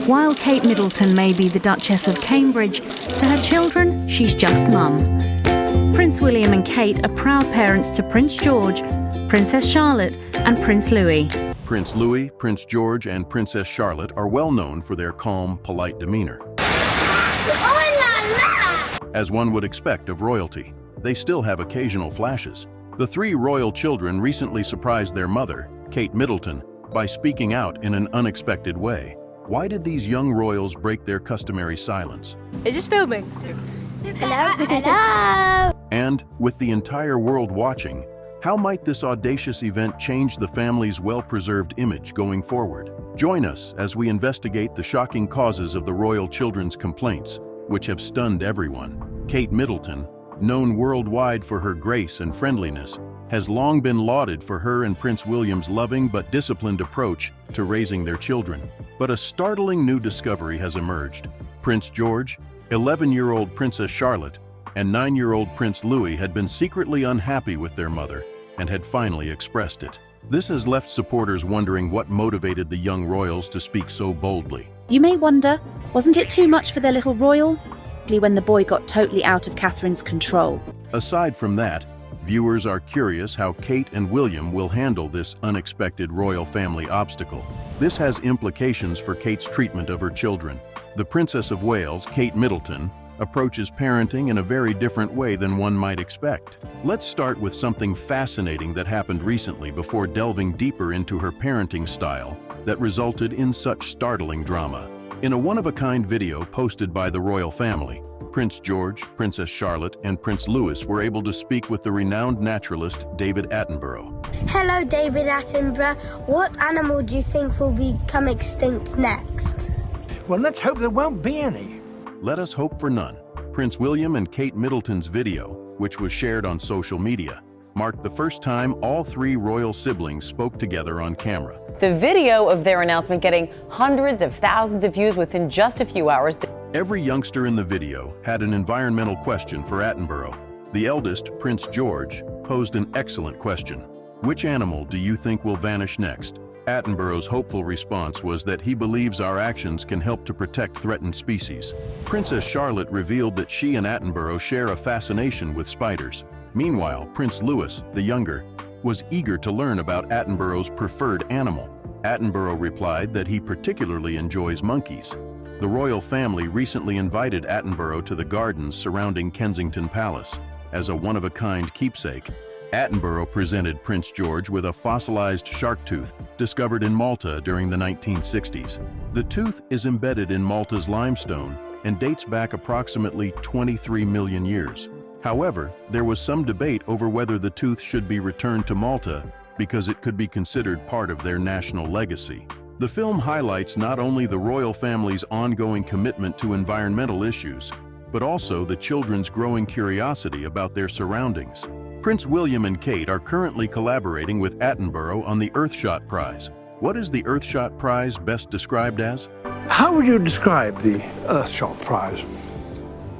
While Kate Middleton may be the Duchess of Cambridge, to her children, she's just mum. Prince William and Kate are proud parents to Prince George, Princess Charlotte, and Prince Louis. Prince Louis, Prince George, and Princess Charlotte are well known for their calm, polite demeanor. As one would expect of royalty, they still have occasional flashes. The three royal children recently surprised their mother, Kate Middleton, by speaking out in an unexpected way. Why did these young royals break their customary silence? Is this filming? Hello? Hello? And, with the entire world watching, how might this audacious event change the family's well-preserved image going forward? Join us as we investigate the shocking causes of the royal children's complaints, which have stunned everyone. Kate Middleton, known worldwide for her grace and friendliness, has long been lauded for her and Prince William's loving but disciplined approach to raising their children. But a startling new discovery has emerged. Prince George, 11-year-old Princess Charlotte, and 9-year-old Prince Louis had been secretly unhappy with their mother and had finally expressed it. This has left supporters wondering what motivated the young royals to speak so boldly. You may wonder, wasn't it too much for their little royal? When the boy got totally out of Catherine's control. Aside from that, viewers are curious how Kate and William will handle this unexpected royal family obstacle. This has implications for Kate's treatment of her children. The Princess of Wales, Kate Middleton, approaches parenting in a very different way than one might expect. Let's start with something fascinating that happened recently before delving deeper into her parenting style that resulted in such startling drama. In a one-of-a-kind video posted by the royal family, Prince George, Princess Charlotte, and Prince Louis were able to speak with the renowned naturalist David Attenborough. Hello, David Attenborough. What animal do you think will become extinct next? Well, let's hope there won't be any. Let us hope for none. Prince William and Kate Middleton's video, which was shared on social media, marked the first time all three royal siblings spoke together on camera. The video of their announcement getting hundreds of thousands of views within just a few hours. Every youngster in the video had an environmental question for Attenborough. The eldest, Prince George, posed an excellent question. Which animal do you think will vanish next? Attenborough's hopeful response was that he believes our actions can help to protect threatened species. Princess Charlotte revealed that she and Attenborough share a fascination with spiders. Meanwhile, Prince Louis, the younger, was eager to learn about Attenborough's preferred animal. Attenborough replied that he particularly enjoys monkeys. The royal family recently invited Attenborough to the gardens surrounding Kensington Palace. As a one-of-a-kind keepsake, Attenborough presented Prince George with a fossilized shark tooth discovered in Malta during the 1960s. The tooth is embedded in Malta's limestone and dates back approximately 23 million years. However, there was some debate over whether the tooth should be returned to Malta because it could be considered part of their national legacy. The film highlights not only the royal family's ongoing commitment to environmental issues, but also the children's growing curiosity about their surroundings. Prince William and Kate are currently collaborating with Attenborough on the Earthshot Prize. What is the Earthshot Prize best described as? How would you describe the Earthshot Prize?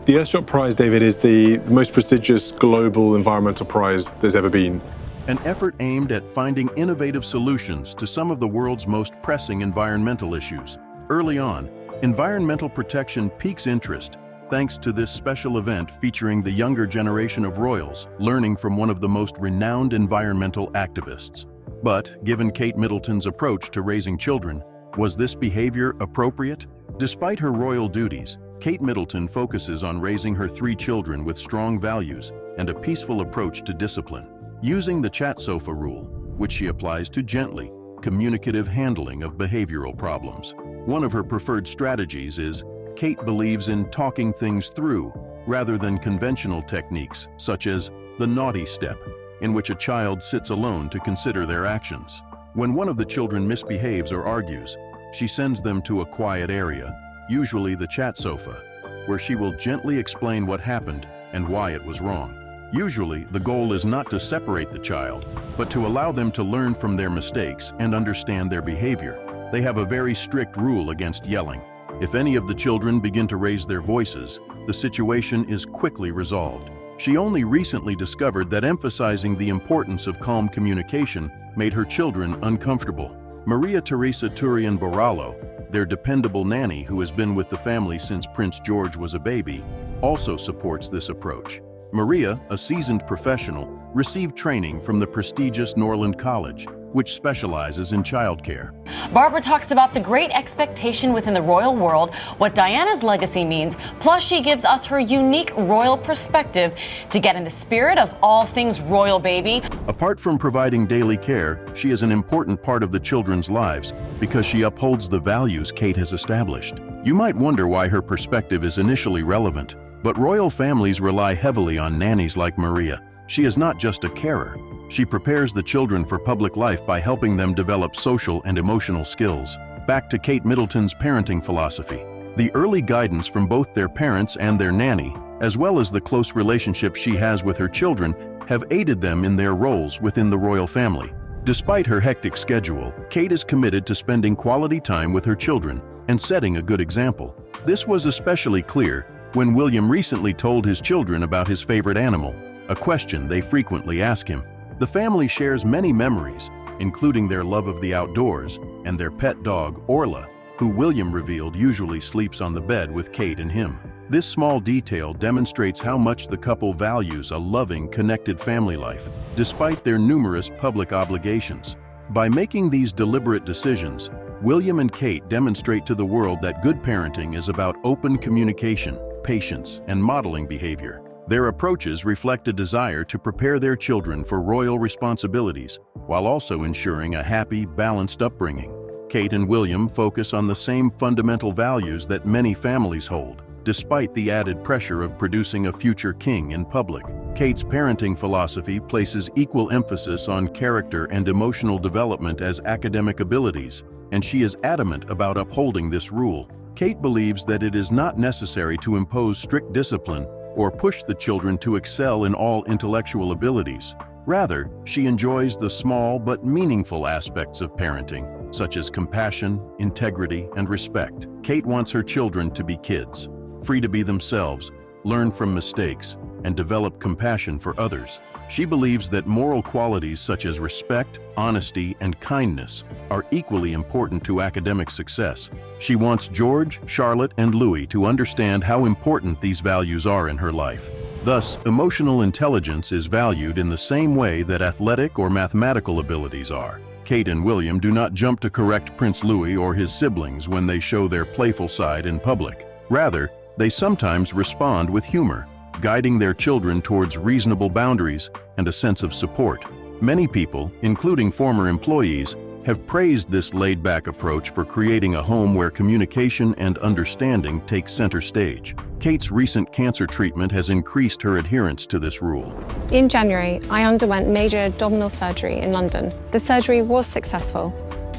The Earthshot Prize, David, is the most prestigious global environmental prize there's ever been. An effort aimed at finding innovative solutions to some of the world's most pressing environmental issues. Early on, environmental protection piques interest thanks to this special event featuring the younger generation of royals learning from one of the most renowned environmental activists. But, given Kate Middleton's approach to raising children, was this behavior appropriate? Despite her royal duties, Kate Middleton focuses on raising her three children with strong values and a peaceful approach to discipline. Using the chat sofa rule, which she applies to gently, communicative handling of behavioral problems. One of her preferred strategies is, Kate believes in talking things through, rather than conventional techniques, such as the naughty step, in which a child sits alone to consider their actions. When one of the children misbehaves or argues, she sends them to a quiet area, usually the chat sofa, where she will gently explain what happened and why it was wrong. Usually, the goal is not to separate the child, but to allow them to learn from their mistakes and understand their behavior. They have a very strict rule against yelling. If any of the children begin to raise their voices, the situation is quickly resolved. She only recently discovered that emphasizing the importance of calm communication made her children uncomfortable. Maria Teresa Turian Borrallo, their dependable nanny who has been with the family since Prince George was a baby, also supports this approach. Maria, a seasoned professional, received training from the prestigious Norland College, which specializes in childcare. Barbara talks about the great expectation within the royal world, what Diana's legacy means, plus she gives us her unique royal perspective to get in the spirit of all things royal baby. Apart from providing daily care, she is an important part of the children's lives because she upholds the values Kate has established. You might wonder why her perspective is initially relevant, but royal families rely heavily on nannies like Maria. She is not just a carer. She prepares the children for public life by helping them develop social and emotional skills. Back to Kate Middleton's parenting philosophy. The early guidance from both their parents and their nanny, as well as the close relationship she has with her children, have aided them in their roles within the royal family. Despite her hectic schedule, Kate is committed to spending quality time with her children and setting a good example. This was especially clear when William recently told his children about his favorite animal, a question they frequently ask him. The family shares many memories, including their love of the outdoors and their pet dog, Orla, who William revealed usually sleeps on the bed with Kate and him. This small detail demonstrates how much the couple values a loving, connected family life, despite their numerous public obligations. By making these deliberate decisions, William and Kate demonstrate to the world that good parenting is about open communication, patience, and modeling behavior. Their approaches reflect a desire to prepare their children for royal responsibilities, while also ensuring a happy, balanced upbringing. Kate and William focus on the same fundamental values that many families hold, despite the added pressure of producing a future king in public. Kate's parenting philosophy places equal emphasis on character and emotional development as academic abilities, and she is adamant about upholding this rule. Kate believes that it is not necessary to impose strict discipline or push the children to excel in all intellectual abilities. Rather, she enjoys the small but meaningful aspects of parenting, such as compassion, integrity, and respect. Kate wants her children to be kids, free to be themselves, learn from mistakes, and develop compassion for others. She believes that moral qualities such as respect, honesty, and kindness are equally important to academic success. She wants George, Charlotte, and Louis to understand how important these values are in her life. Thus, emotional intelligence is valued in the same way that athletic or mathematical abilities are. Kate and William do not jump to correct Prince Louis or his siblings when they show their playful side in public. Rather, they sometimes respond with humor, guiding their children towards reasonable boundaries and a sense of support. Many people, including former employees, have praised this laid-back approach for creating a home where communication and understanding take center stage. Kate's recent cancer treatment has increased her adherence to this rule. In January, I underwent major abdominal surgery in London. The surgery was successful.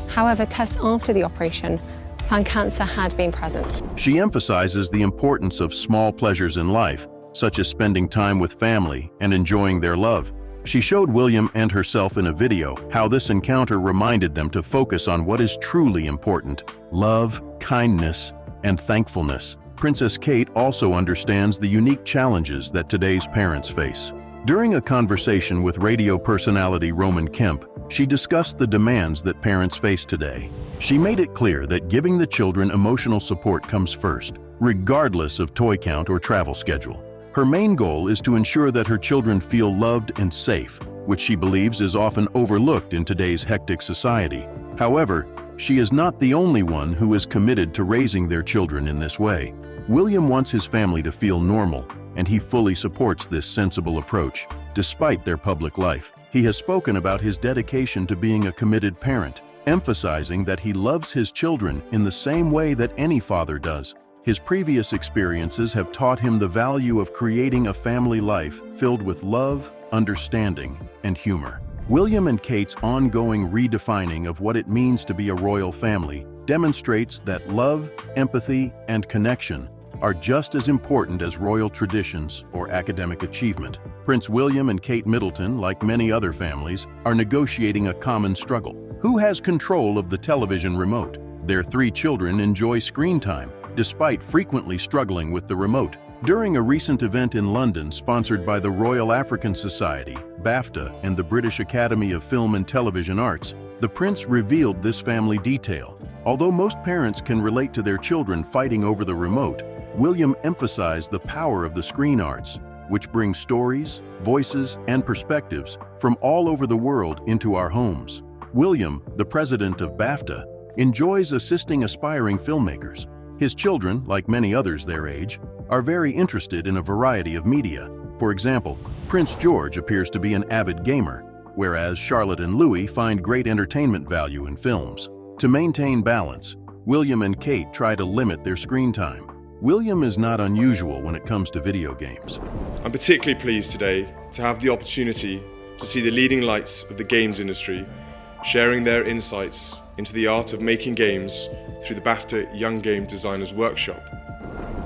However, tests after the operation found cancer had been present. She emphasizes the importance of small pleasures in life, such as spending time with family and enjoying their love. She showed William and herself in a video how this encounter reminded them to focus on what is truly important: love, kindness, and thankfulness. Princess Kate also understands the unique challenges that today's parents face. During a conversation with radio personality Roman Kemp, she discussed the demands that parents face today. She made it clear that giving the children emotional support comes first, regardless of toy count or travel schedule. Her main goal is to ensure that her children feel loved and safe, which she believes is often overlooked in today's hectic society. However, she is not the only one who is committed to raising their children in this way. William wants his family to feel normal, and he fully supports this sensible approach, despite their public life. He has spoken about his dedication to being a committed parent, emphasizing that he loves his children in the same way that any father does. His previous experiences have taught him the value of creating a family life filled with love, understanding, and humor. William and Kate's ongoing redefining of what it means to be a royal family demonstrates that love, empathy, and connection are just as important as royal traditions or academic achievement. Prince William and Kate Middleton, like many other families, are negotiating a common struggle. Who has control of the television remote? Their 3 children enjoy screen time, despite frequently struggling with the remote. During a recent event in London sponsored by the Royal African Society, BAFTA, and the British Academy of Film and Television Arts, the prince revealed this family detail. Although most parents can relate to their children fighting over the remote, William emphasized the power of the screen arts, which bring stories, voices, and perspectives from all over the world into our homes. William, the president of BAFTA, enjoys assisting aspiring filmmakers. His children, like many others their age, are very interested in a variety of media. For example, Prince George appears to be an avid gamer, whereas Charlotte and Louis find great entertainment value in films. To maintain balance, William and Kate try to limit their screen time. William is not unusual when it comes to video games. I'm particularly pleased today to have the opportunity to see the leading lights of the games industry sharing their insights into the art of making games through the BAFTA Young Game Designers Workshop.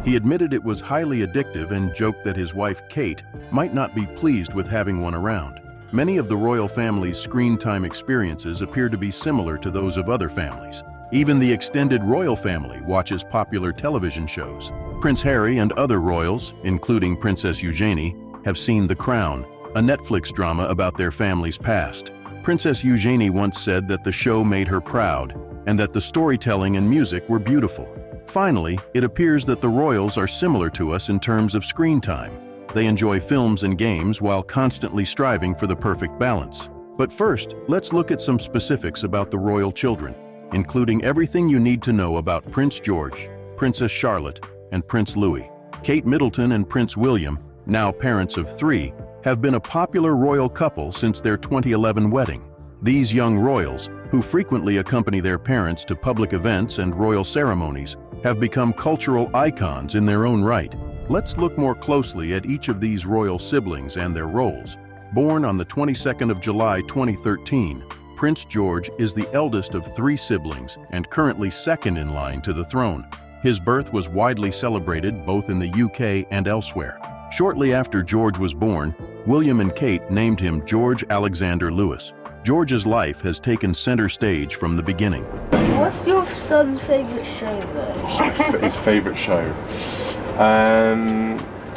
He admitted it was highly addictive and joked that his wife, Kate, might not be pleased with having one around. Many of the royal family's screen time experiences appear to be similar to those of other families. Even the extended royal family watches popular television shows. Prince Harry and other royals, including Princess Eugenie, have seen The Crown, a Netflix drama about their family's past. Princess Eugenie once said that the show made her proud and that the storytelling and music were beautiful. Finally, it appears that the royals are similar to us in terms of screen time. They enjoy films and games while constantly striving for the perfect balance. But first, let's look at some specifics about the royal children, including everything you need to know about Prince George, Princess Charlotte, and Prince Louis. Kate Middleton and Prince William, now parents of 3, have been a popular royal couple since their 2011 wedding. These young royals, who frequently accompany their parents to public events and royal ceremonies, have become cultural icons in their own right. Let's look more closely at each of these royal siblings and their roles. Born on the 22nd of July 2013, Prince George is the eldest of 3 siblings and currently second in line to the throne. His birth was widely celebrated both in the UK and elsewhere. Shortly after George was born, William and Kate named him George Alexander Louis. George's life has taken center stage from the beginning. What's your son's favourite show, though? His favourite show?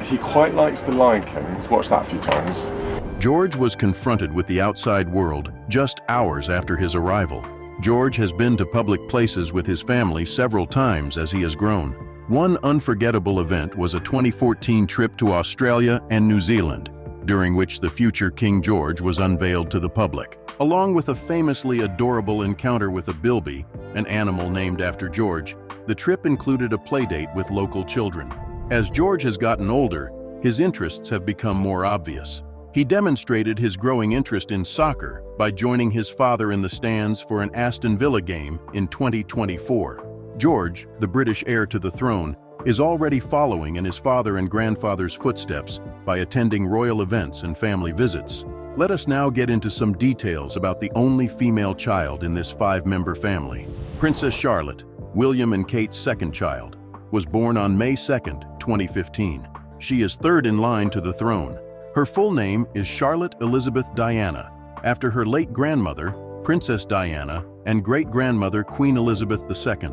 He quite likes The Lion King. He's watched that a few times. George was confronted with the outside world just hours after his arrival. George has been to public places with his family several times as he has grown. One unforgettable event was a 2014 trip to Australia and New Zealand, during which the future King George was unveiled to the public, along with a famously adorable encounter with a bilby, an animal named after George. The trip included a playdate with local children. As George has gotten older, his interests have become more obvious. He demonstrated his growing interest in soccer by joining his father in the stands for an Aston Villa game in 2024. George, the British heir to the throne, is already following in his father and grandfather's footsteps by attending royal events and family visits. Let us now get into some details about the only female child in this 5-member family. Princess Charlotte, William and Kate's second child, was born on May 2nd, 2015. She is third in line to the throne. Her full name is Charlotte Elizabeth Diana, after her late grandmother, Princess Diana, and great-grandmother Queen Elizabeth II.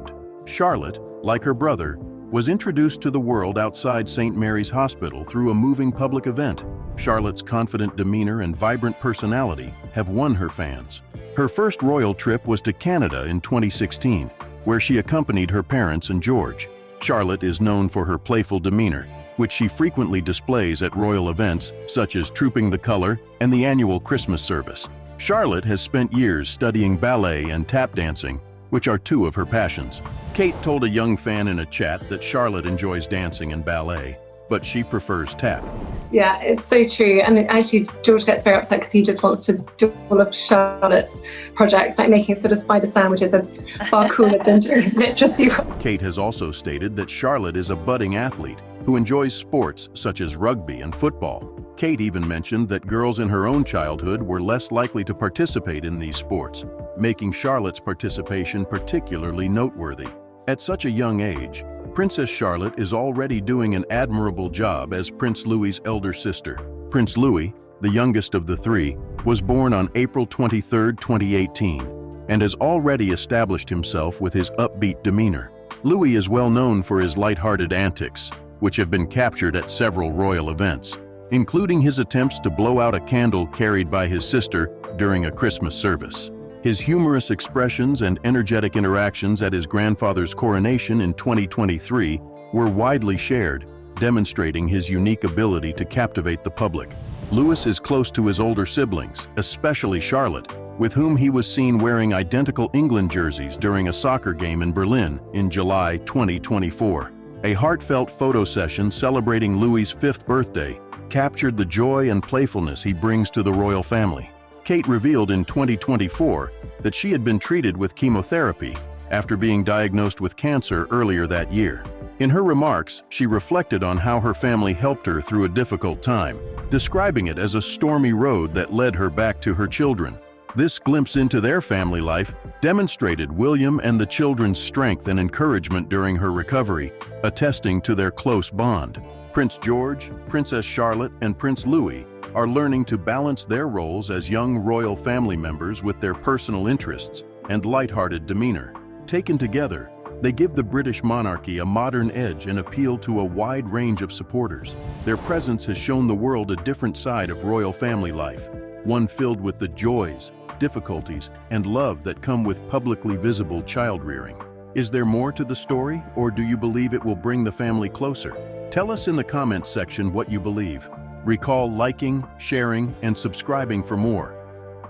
Charlotte, like her brother, was introduced to the world outside St. Mary's Hospital through a moving public event. Charlotte's confident demeanor and vibrant personality have won her fans. Her first royal trip was to Canada in 2016, where she accompanied her parents and George. Charlotte is known for her playful demeanor, which she frequently displays at royal events such as Trooping the Colour and the annual Christmas service. Charlotte has spent years studying ballet and tap dancing, which are 2 of her passions. Kate told a young fan in a chat that Charlotte enjoys dancing and ballet, but she prefers tap. Yeah, it's so true. And actually, George gets very upset because he just wants to do all of Charlotte's projects, like making sort of spider sandwiches, as far cooler than doing literacy. Kate has also stated that Charlotte is a budding athlete who enjoys sports such as rugby and football. Kate even mentioned that girls in her own childhood were less likely to participate in these sports, making Charlotte's participation particularly noteworthy. At such a young age, Princess Charlotte is already doing an admirable job as Prince Louis's elder sister. Prince Louis, the youngest of the 3, was born on April 23, 2018, and has already established himself with his upbeat demeanor. Louis is well known for his lighthearted antics, which have been captured at several royal events, including his attempts to blow out a candle carried by his sister during a Christmas service. His humorous expressions and energetic interactions at his grandfather's coronation in 2023 were widely shared, demonstrating his unique ability to captivate the public. Louis is close to his older siblings, especially Charlotte, with whom he was seen wearing identical England jerseys during a soccer game in Berlin in July 2024. A heartfelt photo session celebrating Louis's 5th birthday captured the joy and playfulness he brings to the royal family. Kate revealed in 2024 that she had been treated with chemotherapy after being diagnosed with cancer earlier that year. In her remarks, she reflected on how her family helped her through a difficult time, describing it as a stormy road that led her back to her children. This glimpse into their family life demonstrated William and the children's strength and encouragement during her recovery, attesting to their close bond. Prince George, Princess Charlotte, and Prince Louis are learning to balance their roles as young royal family members with their personal interests and lighthearted demeanor. Taken together, they give the British monarchy a modern edge and appeal to a wide range of supporters. Their presence has shown the world a different side of royal family life, one filled with the joys, difficulties, and love that come with publicly visible child-rearing. Is there more to the story, or do you believe it will bring the family closer? Tell us in the comments section what you believe. Recall liking, sharing, and subscribing for more.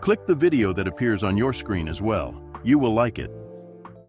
Click the video that appears on your screen as well. You will like it.